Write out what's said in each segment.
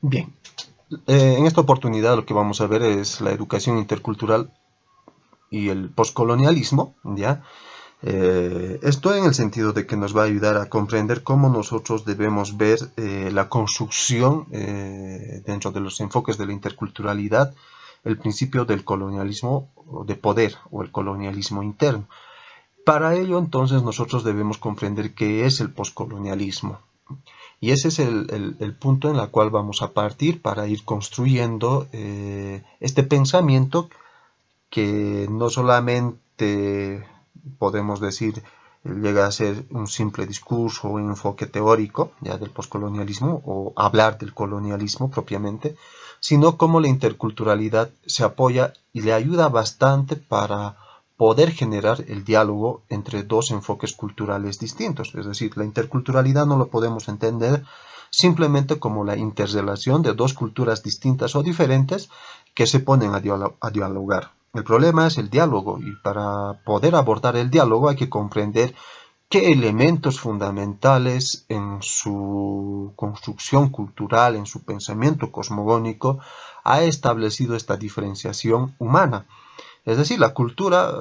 Bien, en esta oportunidad lo que vamos a ver es la educación intercultural y el poscolonialismo, ¿ya? Esto en el sentido de que nos va a ayudar a comprender cómo nosotros debemos ver la construcción dentro de los enfoques de la interculturalidad, el principio del colonialismo de poder o el colonialismo interno. Para ello, entonces, nosotros debemos comprender qué es el poscolonialismo. Y ese es el punto en el cual vamos a partir para ir construyendo este pensamiento que no solamente podemos decir llega a ser un simple discurso o un enfoque teórico ya del poscolonialismo o hablar del colonialismo propiamente, sino cómo la interculturalidad se apoya y le ayuda bastante para poder generar el diálogo entre dos enfoques culturales distintos. Es decir, la interculturalidad no lo podemos entender simplemente como la interrelación de dos culturas distintas o diferentes que se ponen a dialogar. El problema es el diálogo y para poder abordar el diálogo hay que comprender qué elementos fundamentales en su construcción cultural, en su pensamiento cosmogónico, ha establecido esta diferenciación humana. Es decir, la cultura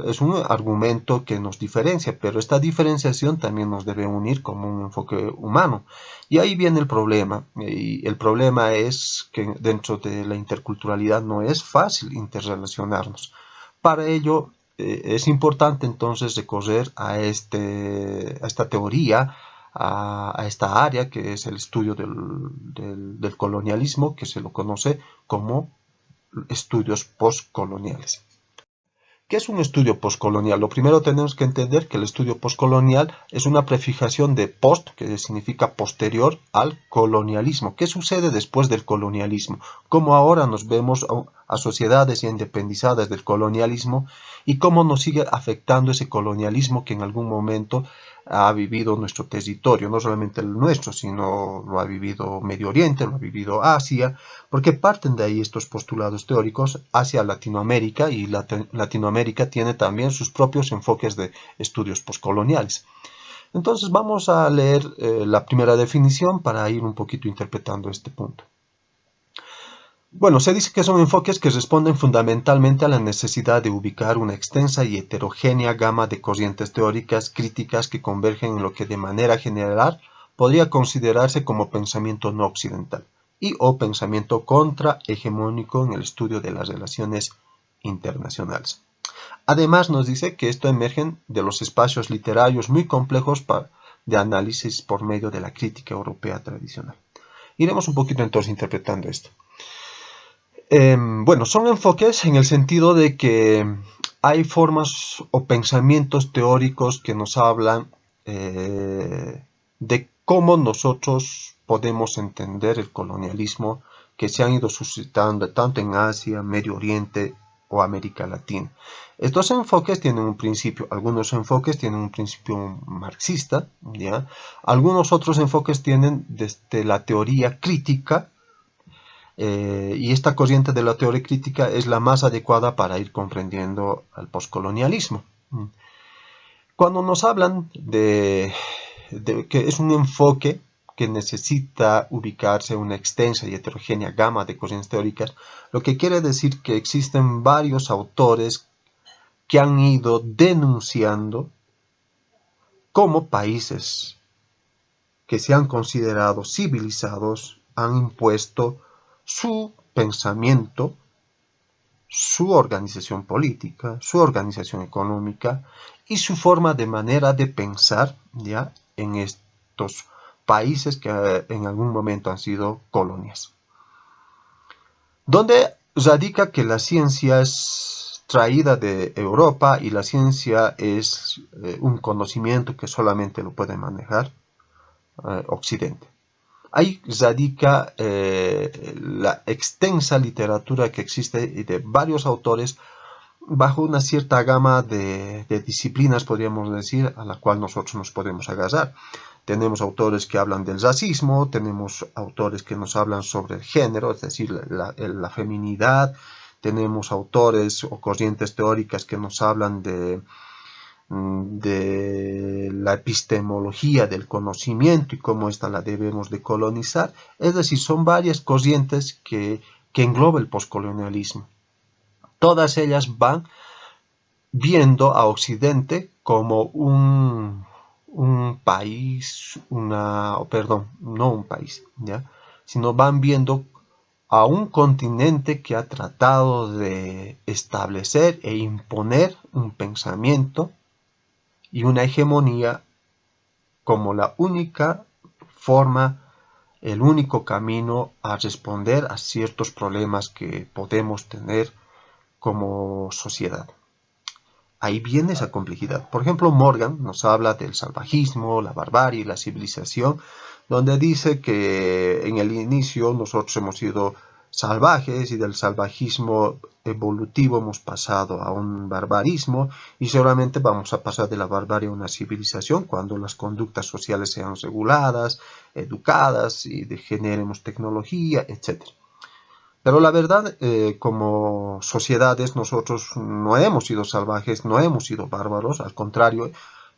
es un argumento que nos diferencia, pero esta diferenciación también nos debe unir como un enfoque humano. Y ahí viene el problema. Y el problema es que dentro de la interculturalidad no es fácil interrelacionarnos. Para ello es importante entonces recorrer a esta teoría, a esta área que es el estudio del colonialismo, que se lo conoce como estudios postcoloniales. ¿Qué es un estudio postcolonial? Lo primero tenemos que entender que el estudio postcolonial es una prefijación de post, que significa posterior al colonialismo. ¿Qué sucede después del colonialismo? Cómo ahora nos vemos a sociedades ya independizadas del colonialismo y cómo nos sigue afectando ese colonialismo que en algún momento ha vivido nuestro territorio, no solamente el nuestro, sino lo ha vivido Medio Oriente, lo ha vivido Asia, porque parten de ahí estos postulados teóricos hacia Latinoamérica y Latinoamérica tiene también sus propios enfoques de estudios postcoloniales. Entonces vamos a leer la primera definición para ir un poquito interpretando este punto. Bueno, se dice que son enfoques que responden fundamentalmente a la necesidad de ubicar una extensa y heterogénea gama de corrientes teóricas críticas que convergen en lo que de manera general podría considerarse como pensamiento no occidental y o pensamiento contrahegemónico en el estudio de las relaciones internacionales. Además nos dice que esto emerge de los espacios literarios muy complejos de análisis por medio de la crítica europea tradicional. Iremos un poquito entonces interpretando esto. Bueno, son enfoques en el sentido de que hay formas o pensamientos teóricos que nos hablan de cómo nosotros podemos entender el colonialismo que se han ido suscitando tanto en Asia, Medio Oriente o América Latina. Estos enfoques tienen un principio, algunos enfoques tienen un principio marxista, ¿ya? Algunos otros enfoques tienen desde la teoría crítica, y esta corriente de la teoría crítica es la más adecuada para ir comprendiendo al poscolonialismo. Cuando nos hablan de que es un enfoque que necesita ubicarse en una extensa y heterogénea gama de corrientes teóricas, lo que quiere decir que existen varios autores que han ido denunciando cómo países que se han considerado civilizados han impuesto su pensamiento, su organización política, su organización económica y su forma de manera de pensar ya en estos países que en algún momento han sido colonias. Donde radica que la ciencia es traída de Europa y la ciencia es un conocimiento que solamente lo puede manejar Occidente. Ahí radica la extensa literatura que existe de varios autores bajo una cierta gama de disciplinas, podríamos decir, a la cual nosotros nos podemos agarrar. Tenemos autores que hablan del racismo, tenemos autores que nos hablan sobre el género, es decir, la feminidad, tenemos autores o corrientes teóricas que nos hablan de la epistemología del conocimiento y cómo ésta la debemos de colonizar. Es decir, son varias corrientes que engloba el poscolonialismo. Todas ellas van viendo a Occidente como un país, no un país, ¿ya? Sino van viendo a un continente que ha tratado de establecer e imponer un pensamiento y una hegemonía como la única forma, el único camino a responder a ciertos problemas que podemos tener como sociedad. Ahí viene esa complejidad. Por ejemplo, Morgan nos habla del salvajismo, la barbarie y la civilización, donde dice que en el inicio nosotros hemos sido salvajes y del salvajismo evolutivo hemos pasado a un barbarismo y solamente vamos a pasar de la barbarie a una civilización cuando las conductas sociales sean reguladas, educadas y generemos tecnología, etc. Pero la verdad, como sociedades, nosotros no hemos sido salvajes, no hemos sido bárbaros, al contrario,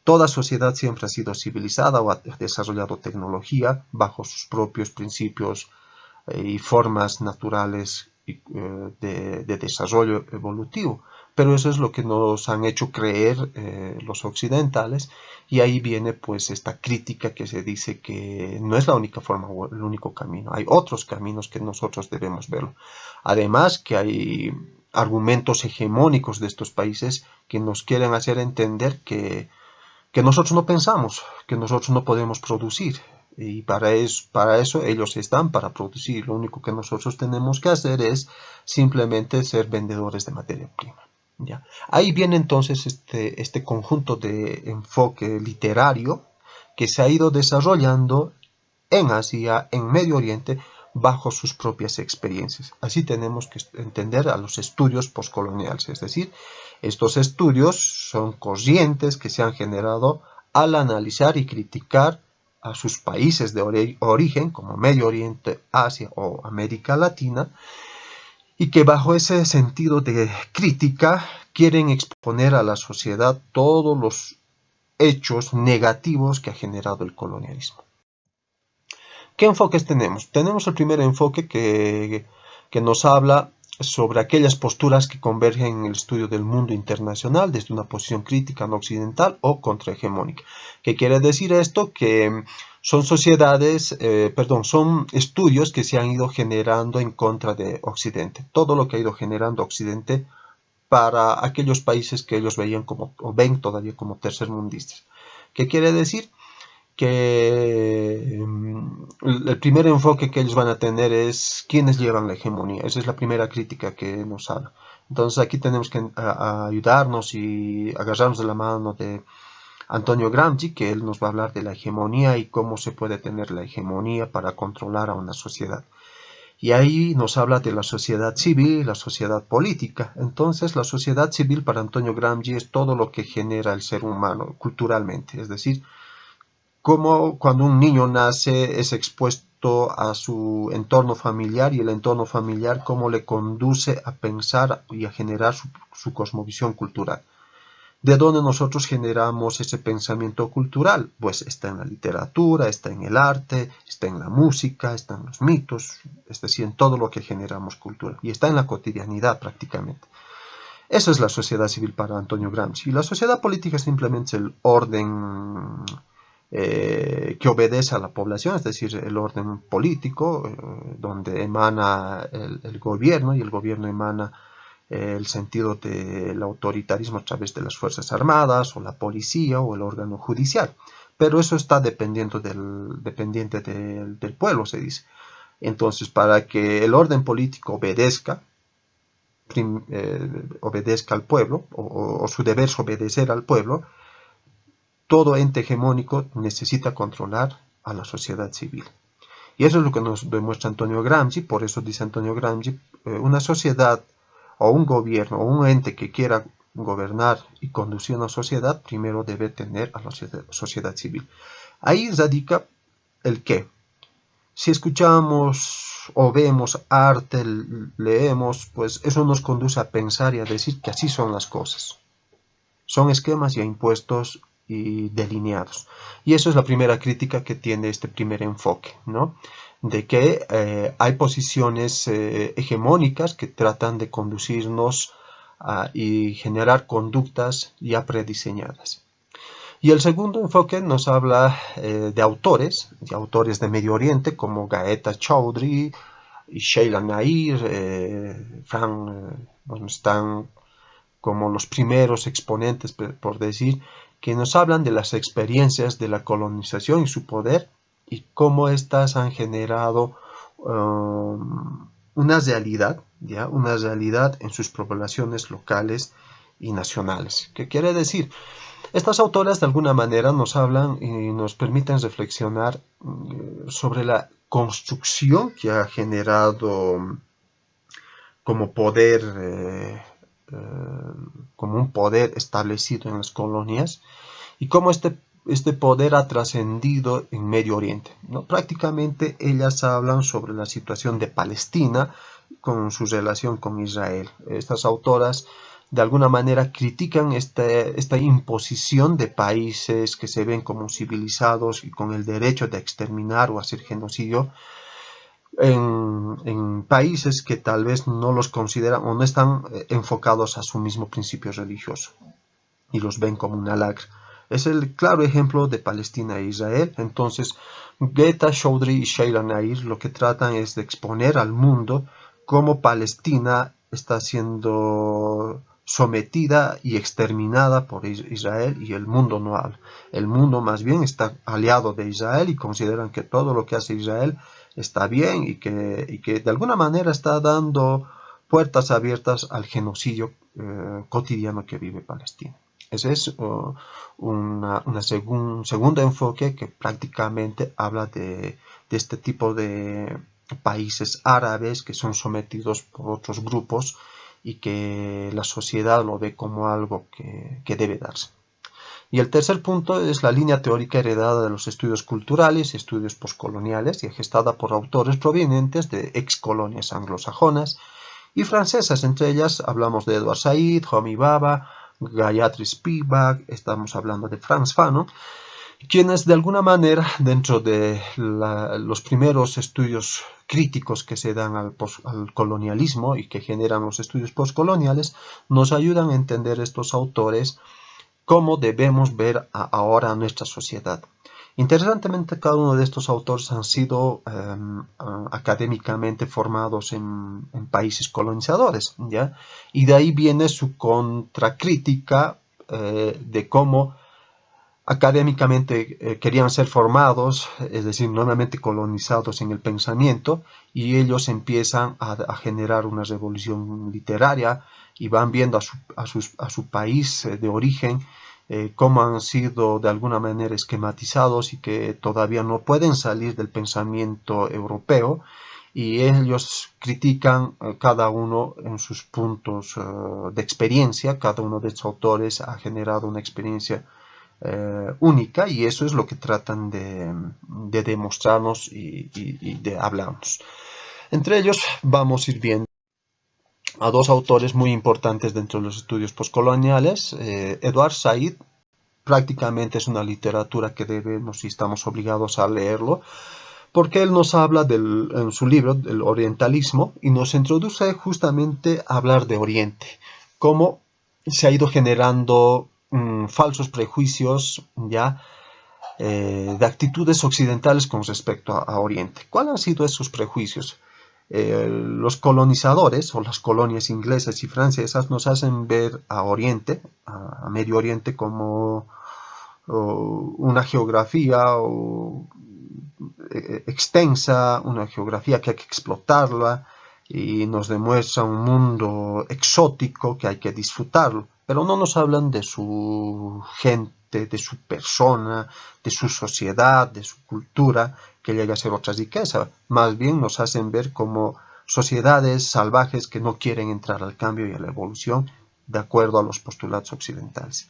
toda sociedad siempre ha sido civilizada o ha desarrollado tecnología bajo sus propios principios y formas naturales de desarrollo evolutivo. Pero eso es lo que nos han hecho creer los occidentales y ahí viene pues esta crítica que se dice que no es la única forma o el único camino. Hay otros caminos que nosotros debemos verlo. Además que hay argumentos hegemónicos de estos países que nos quieren hacer entender que nosotros no pensamos, que nosotros no podemos producir. Y para eso ellos están para producir. Lo único que nosotros tenemos que hacer es simplemente ser vendedores de materia prima. ¿Ya? Ahí viene entonces este conjunto de enfoque literario que se ha ido desarrollando en Asia, en Medio Oriente, bajo sus propias experiencias. Así tenemos que entender a los estudios postcoloniales, es decir, estos estudios son corrientes que se han generado al analizar y criticar a sus países de origen, como Medio Oriente, Asia o América Latina, y que bajo ese sentido de crítica quieren exponer a la sociedad todos los hechos negativos que ha generado el colonialismo. ¿Qué enfoques tenemos? Tenemos el primer enfoque que nos habla sobre aquellas posturas que convergen en el estudio del mundo internacional desde una posición crítica no occidental o contrahegemónica. ¿Qué quiere decir esto? Que son son estudios que se han ido generando en contra de Occidente. Todo lo que ha ido generando Occidente para aquellos países que ellos veían como, o ven todavía como tercermundistas. ¿Qué quiere decir? Que el primer enfoque que ellos van a tener es quiénes llevan la hegemonía. Esa es la primera crítica que nos habla. Entonces aquí tenemos que ayudarnos y agarrarnos de la mano de Antonio Gramsci, que él nos va a hablar de la hegemonía y cómo se puede tener la hegemonía para controlar a una sociedad. Y ahí nos habla de la sociedad civil y la sociedad política. Entonces la sociedad civil para Antonio Gramsci es todo lo que genera el ser humano culturalmente, es decir, como cuando un niño nace es expuesto a su entorno familiar y el entorno familiar cómo le conduce a pensar y a generar su cosmovisión cultural. ¿De dónde nosotros generamos ese pensamiento cultural? Pues está en la literatura, está en el arte, está en la música, está en los mitos, es decir, en todo lo que generamos cultura. Y está en la cotidianidad prácticamente. Eso es la sociedad civil para Antonio Gramsci. Y la sociedad política es simplemente el orden que obedece a la población, es decir, el orden político, donde emana el gobierno y el gobierno emana el sentido del autoritarismo a través de las Fuerzas Armadas o la policía o el órgano judicial. Pero eso está dependiente del pueblo, se dice. Entonces, para que el orden político obedezca al pueblo, o su deber es obedecer al pueblo, todo ente hegemónico necesita controlar a la sociedad civil. Y eso es lo que nos demuestra Antonio Gramsci. Por eso dice Antonio Gramsci, una sociedad o un gobierno o un ente que quiera gobernar y conducir una sociedad, primero debe tener a la sociedad civil. Ahí radica el qué. Si escuchamos o vemos arte, leemos, pues eso nos conduce a pensar y a decir que así son las cosas. son esquemas ya impuestos y delineados. Y eso es la primera crítica que tiene este primer enfoque, ¿no? De que hay posiciones hegemónicas que tratan de conducirnos y generar conductas ya prediseñadas. Y el segundo enfoque nos habla de autores de Medio Oriente como Gaeta Choudhury y Sheila Nair, bueno, están como los primeros exponentes, por decir, que nos hablan de las experiencias de la colonización y su poder y cómo éstas han generado una realidad, ¿ya? Una realidad en sus poblaciones locales y nacionales. ¿Qué quiere decir? Estas autoras de alguna manera nos hablan y nos permiten reflexionar sobre la construcción que ha generado como poder, como un poder establecido en las colonias y cómo este poder ha trascendido en Medio Oriente, ¿no? Prácticamente ellas hablan sobre la situación de Palestina con su relación con Israel. Estas autoras de alguna manera critican esta imposición de países que se ven como civilizados y con el derecho de exterminar o hacer genocidio en países que tal vez no los consideran o no están enfocados a su mismo principio religioso y los ven como una lacra. Es el claro ejemplo de Palestina e Israel. Entonces, Gaeta Choudhury y Sheila Nair lo que tratan es de exponer al mundo cómo Palestina está siendo sometida y exterminada por Israel y el mundo no habla. El mundo más bien está aliado de Israel y consideran que todo lo que hace Israel está bien y que de alguna manera está dando puertas abiertas al genocidio cotidiano que vive Palestina. Ese es un segundo enfoque que prácticamente habla de este tipo de países árabes que son sometidos por otros grupos y que la sociedad lo ve como algo que debe darse. Y el tercer punto es la línea teórica heredada de los estudios culturales y estudios postcoloniales y gestada por autores provenientes de excolonias anglosajonas y francesas. Entre ellas hablamos de Edward Said, Homi Bhabha, Gayatri Spivak, estamos hablando de Frantz Fanon, quienes de alguna manera dentro de los primeros estudios críticos que se dan al colonialismo y que generan los estudios postcoloniales nos ayudan a entender estos autores cómo debemos ver ahora nuestra sociedad. Interesantemente, cada uno de estos autores han sido académicamente formados en países colonizadores, ¿ya? Y de ahí viene su contracrítica de cómo académicamente querían ser formados, es decir, nuevamente colonizados en el pensamiento, y ellos empiezan a generar una revolución literaria y van viendo a su país de origen cómo han sido de alguna manera esquematizados y que todavía no pueden salir del pensamiento europeo, y ellos critican cada uno en sus puntos de experiencia. Cada uno de estos autores ha generado una experiencia única y eso es lo que tratan de demostrarnos y de hablarnos. Entre ellos vamos a ir viendo a dos autores muy importantes dentro de los estudios postcoloniales. Edward Said prácticamente es una literatura que debemos y estamos obligados a leerlo, porque él nos habla en su libro del orientalismo y nos introduce justamente a hablar de Oriente, cómo se ha ido generando falsos prejuicios ya de actitudes occidentales con respecto a Oriente. ¿Cuáles han sido esos prejuicios? Los colonizadores o las colonias inglesas y francesas nos hacen ver a Oriente, a Medio Oriente, como una geografía extensa, una geografía que hay que explotarla y nos demuestra un mundo exótico que hay que disfrutarlo, pero no nos hablan de su gente, de su persona, de su sociedad, de su cultura, que llega a ser otra riqueza. Más bien nos hacen ver como sociedades salvajes que no quieren entrar al cambio y a la evolución de acuerdo a los postulados occidentales.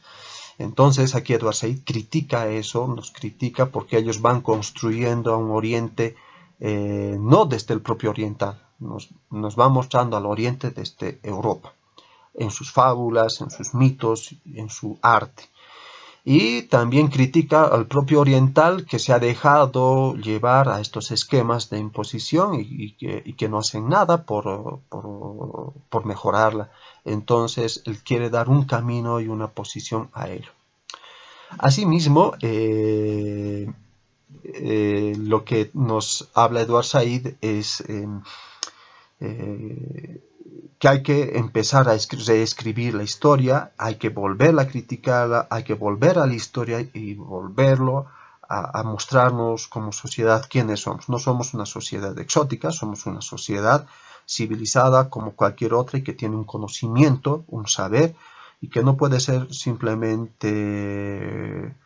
Entonces aquí Edward Said critica eso, nos critica porque ellos van construyendo a un Oriente no desde el propio oriental, nos va mostrando al Oriente desde Europa. en sus fábulas, en sus mitos, en su arte. Y también critica al propio oriental que se ha dejado llevar a estos esquemas de imposición y que no hacen nada por mejorarla. Entonces, él quiere dar un camino y una posición a ello. Asimismo, lo que nos habla Edward Said es que hay que empezar a reescribir la historia, hay que volverla a criticarla, hay que volver a la historia y volverlo a mostrarnos como sociedad quiénes somos. No somos una sociedad exótica, somos una sociedad civilizada como cualquier otra y que tiene un conocimiento, un saber, y que no puede ser simplemente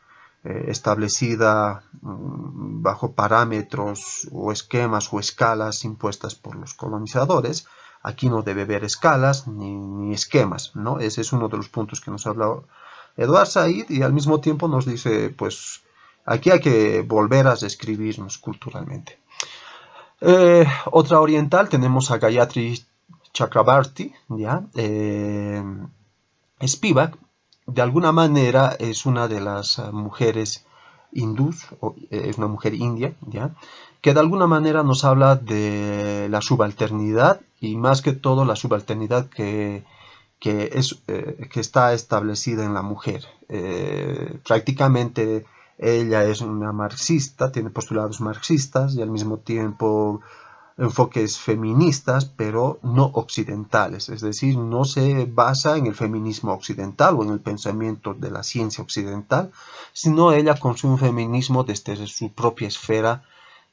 establecida bajo parámetros o esquemas o escalas impuestas por los colonizadores. Aquí no debe haber escalas ni esquemas, ¿no? Ese es uno de los puntos que nos ha hablado Edward Said y al mismo tiempo nos dice, pues, aquí hay que volver a reescribirnos culturalmente. Otra oriental tenemos a Gayatri Chakrabarti, ¿ya? Spivak, de alguna manera, es una de las mujeres hindús, es una mujer india, ¿ya? Que de alguna manera nos habla de la subalternidad y más que todo la subalternidad que está establecida en la mujer. Prácticamente ella es una marxista, tiene postulados marxistas y al mismo tiempo enfoques feministas, pero no occidentales, es decir, no se basa en el feminismo occidental o en el pensamiento de la ciencia occidental, sino ella construye un feminismo desde su propia esfera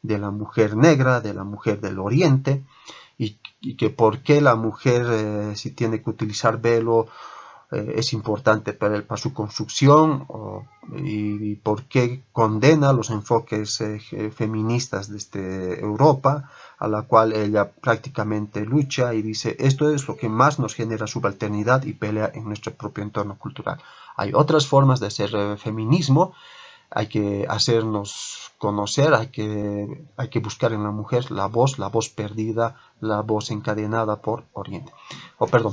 de la mujer negra, de la mujer del oriente, y que por qué la mujer si tiene que utilizar velo es importante para su construcción y por qué condena los enfoques feministas desde Europa, a la cual ella prácticamente lucha y dice esto es lo que más nos genera subalternidad y pelea en nuestro propio entorno cultural. Hay otras formas de hacer feminismo, hay que hacernos conocer, hay que buscar en la mujer la voz perdida, la voz encadenada por Oriente,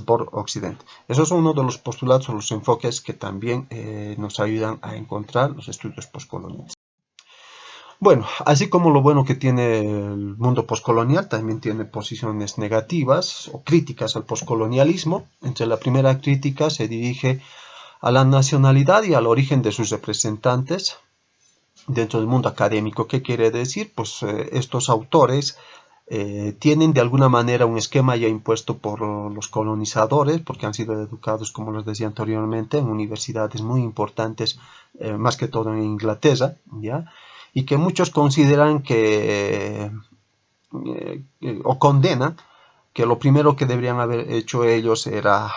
por Occidente. Esos son uno de los postulados o los enfoques que también nos ayudan a encontrar los estudios postcoloniales. Bueno, así como lo bueno que tiene el mundo postcolonial, también tiene posiciones negativas o críticas al postcolonialismo. Entre la primera crítica se dirige a la nacionalidad y al origen de sus representantes dentro del mundo académico. ¿Qué quiere decir? Pues estos autores tienen de alguna manera un esquema ya impuesto por los colonizadores, porque han sido educados, como les decía anteriormente, en universidades muy importantes, más que todo en Inglaterra, ¿ya? Y que muchos consideran o condenan que lo primero que deberían haber hecho ellos era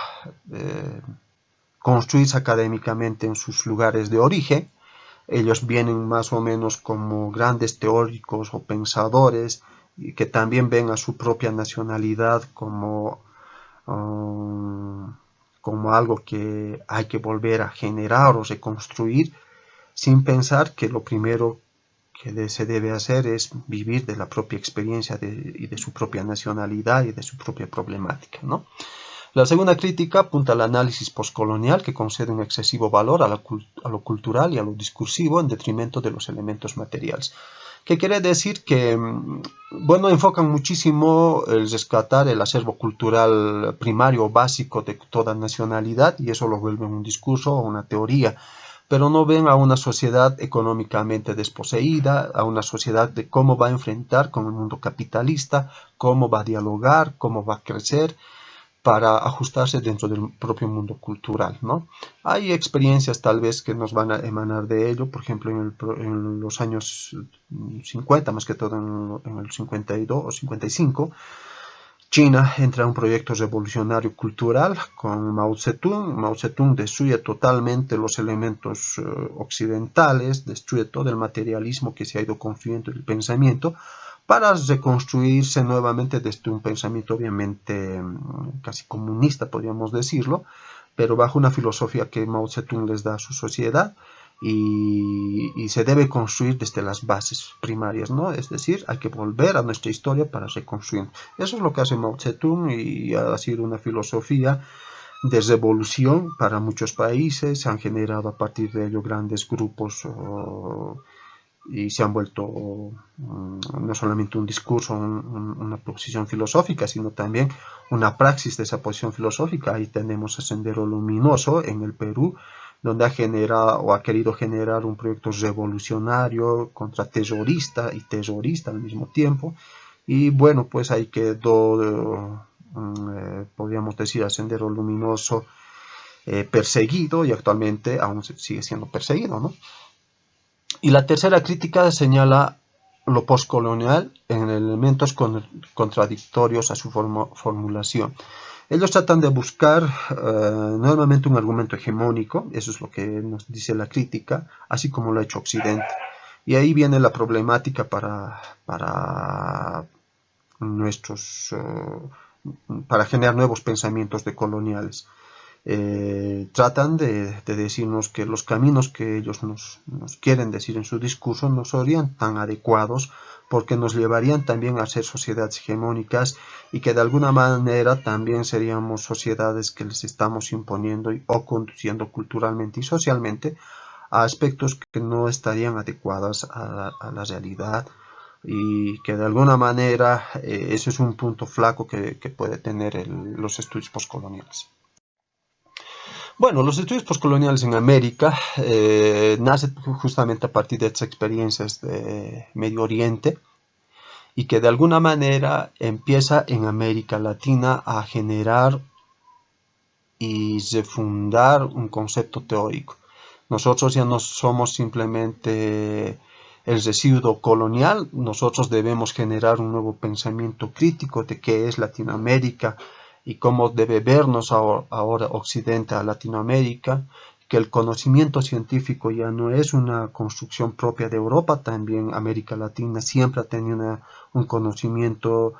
construirse académicamente en sus lugares de origen. Ellos vienen más o menos como grandes teóricos o pensadores y que también ven a su propia nacionalidad como algo que hay que volver a generar o reconstruir, sin pensar que lo primero que se debe hacer es vivir de la propia experiencia y de su propia nacionalidad y de su propia problemática, ¿no? La segunda crítica apunta al análisis postcolonial que concede un excesivo valor a lo cultural y a lo discursivo en detrimento de los elementos materiales. ¿Qué quiere decir? Que, bueno, enfocan muchísimo el rescatar el acervo cultural primario o básico de toda nacionalidad y eso lo vuelve un discurso o una teoría, pero no ven a una sociedad económicamente desposeída, a una sociedad de cómo va a enfrentar con el mundo capitalista, cómo va a dialogar, cómo va a crecer, para ajustarse dentro del propio mundo cultural, ¿no? Hay experiencias tal vez que nos van a emanar de ello, por ejemplo en los años 50, más que todo en el 52 o 55, China entra en un proyecto revolucionario cultural con Mao Zedong. Mao Zedong destruye totalmente los elementos occidentales, destruye todo el materialismo que se ha ido construyendo en el pensamiento, para reconstruirse nuevamente desde un pensamiento obviamente casi comunista, podríamos decirlo, pero bajo una filosofía que Mao Zedong les da a su sociedad y se debe construir desde las bases primarias, ¿no? Es decir, hay que volver a nuestra historia para reconstruir. Eso es lo que hace Mao Zedong y ha sido una filosofía de revolución para muchos países, se han generado a partir de ello grandes grupos y se han vuelto no solamente un discurso, una posición filosófica, sino también una praxis de esa posición filosófica. Ahí tenemos a Sendero Luminoso en el Perú, donde ha generado o ha querido generar un proyecto revolucionario, contraterrorista y terrorista al mismo tiempo. Y bueno, pues ahí quedó, podríamos decir, a Sendero Luminoso perseguido, y actualmente aún sigue siendo perseguido, ¿no? Y la tercera crítica señala lo postcolonial en elementos contradictorios a su formulación. Ellos tratan de buscar nuevamente un argumento hegemónico, eso es lo que nos dice la crítica, así como lo ha hecho Occidente. Y ahí viene la problemática para generar nuevos pensamientos decoloniales. Tratan de decirnos que los caminos que ellos nos quieren decir en su discurso no serían tan adecuados, porque nos llevarían también a ser sociedades hegemónicas y que de alguna manera también seríamos sociedades que les estamos imponiendo o conduciendo culturalmente y socialmente a aspectos que no estarían adecuados a la realidad, y que de alguna manera ese es un punto flaco que puede tener los estudios postcoloniales. Bueno, los estudios postcoloniales en América nacen justamente a partir de estas experiencias de Medio Oriente, y que de alguna manera empieza en América Latina a generar y refundar un concepto teórico. Nosotros ya no somos simplemente el residuo colonial, nosotros debemos generar un nuevo pensamiento crítico de qué es Latinoamérica y cómo debe vernos ahora Occidente a Latinoamérica, que el conocimiento científico ya no es una construcción propia de Europa, también América Latina siempre ha tenido un conocimiento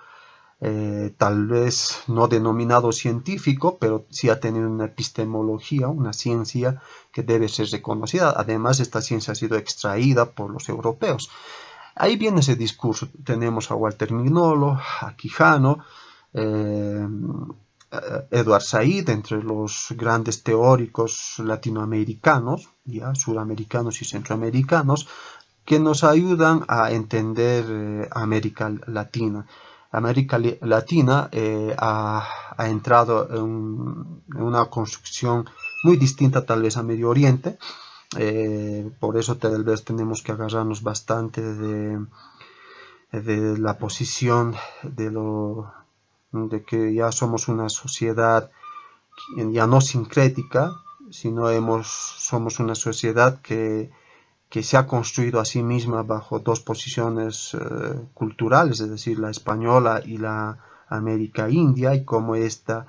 tal vez no denominado científico, pero sí ha tenido una epistemología, una ciencia que debe ser reconocida. Además, esta ciencia ha sido extraída por los europeos. Ahí viene ese discurso. Tenemos a Walter Mignolo, a Quijano, Edward Said, entre los grandes teóricos latinoamericanos, ya, suramericanos y centroamericanos, que nos ayudan a entender América Latina. América Latina ha entrado en una construcción muy distinta tal vez a Medio Oriente, por eso tal vez tenemos que agarrarnos bastante de la posición de que ya somos una sociedad ya no sincrética, sino somos una sociedad que se ha construido a sí misma bajo dos posiciones culturales, es decir, la española y la América India, y cómo esta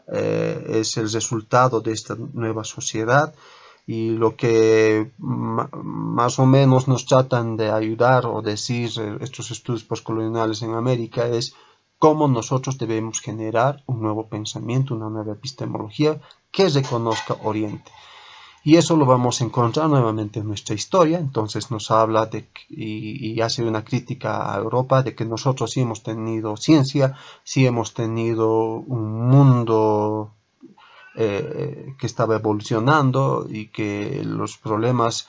es el resultado de esta nueva sociedad. Y lo que más o menos nos tratan de ayudar o decir estos estudios postcoloniales en América es cómo nosotros debemos generar un nuevo pensamiento, una nueva epistemología que reconozca Oriente. Y eso lo vamos a encontrar nuevamente en nuestra historia. Entonces nos habla y hace una crítica a Europa de que nosotros sí hemos tenido ciencia, sí hemos tenido un mundo que estaba evolucionando, y que los problemas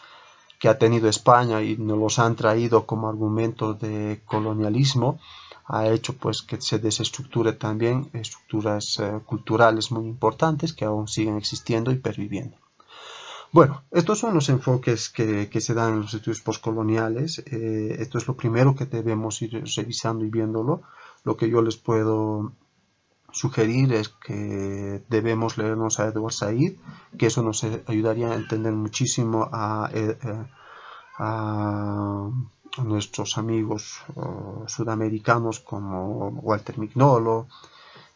que ha tenido España y nos los han traído como argumento de colonialismo ha hecho pues que se desestructure también estructuras culturales muy importantes que aún siguen existiendo y perviviendo. Bueno, estos son los enfoques que se dan en los estudios postcoloniales. Esto es lo primero que debemos ir revisando y viéndolo. Lo que yo les puedo sugerir es que debemos leernos a Edward Said, que eso nos ayudaría a entender muchísimo a nuestros amigos sudamericanos como Walter Mignolo,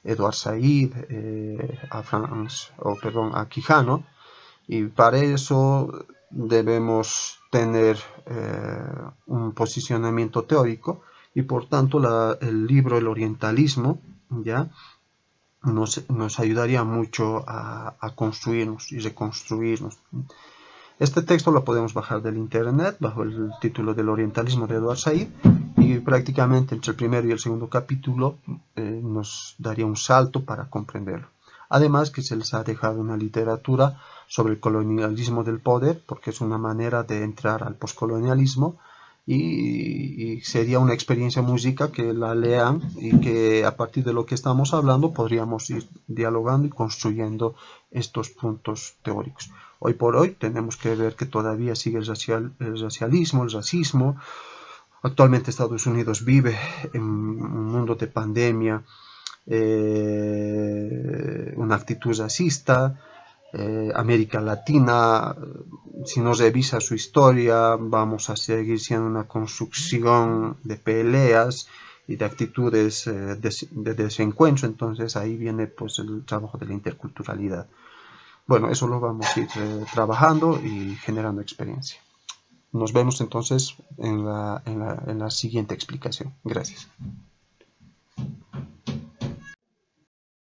Edward Said, a Quijano. Y para eso debemos tener un posicionamiento teórico, y por tanto el libro El Orientalismo ya nos ayudaría mucho a construirnos y reconstruirnos. Este texto lo podemos bajar del internet bajo el título del Orientalismo de Edward Said, y prácticamente entre el primero y el segundo capítulo nos daría un salto para comprenderlo. Además que se les ha dejado una literatura sobre el colonialismo del poder, porque es una manera de entrar al poscolonialismo, y sería una experiencia muy rica que la lean y que a partir de lo que estamos hablando podríamos ir dialogando y construyendo estos puntos teóricos. Hoy por hoy tenemos que ver que todavía sigue el racialismo, el racismo. Actualmente Estados Unidos vive en un mundo de pandemia, una actitud racista. América Latina, si no revisa su historia, vamos a seguir siendo una construcción de peleas y de actitudes de desencuentro. Entonces ahí viene pues el trabajo de la interculturalidad. Bueno, eso lo vamos a ir trabajando y generando experiencia. Nos vemos entonces en la siguiente explicación. Gracias.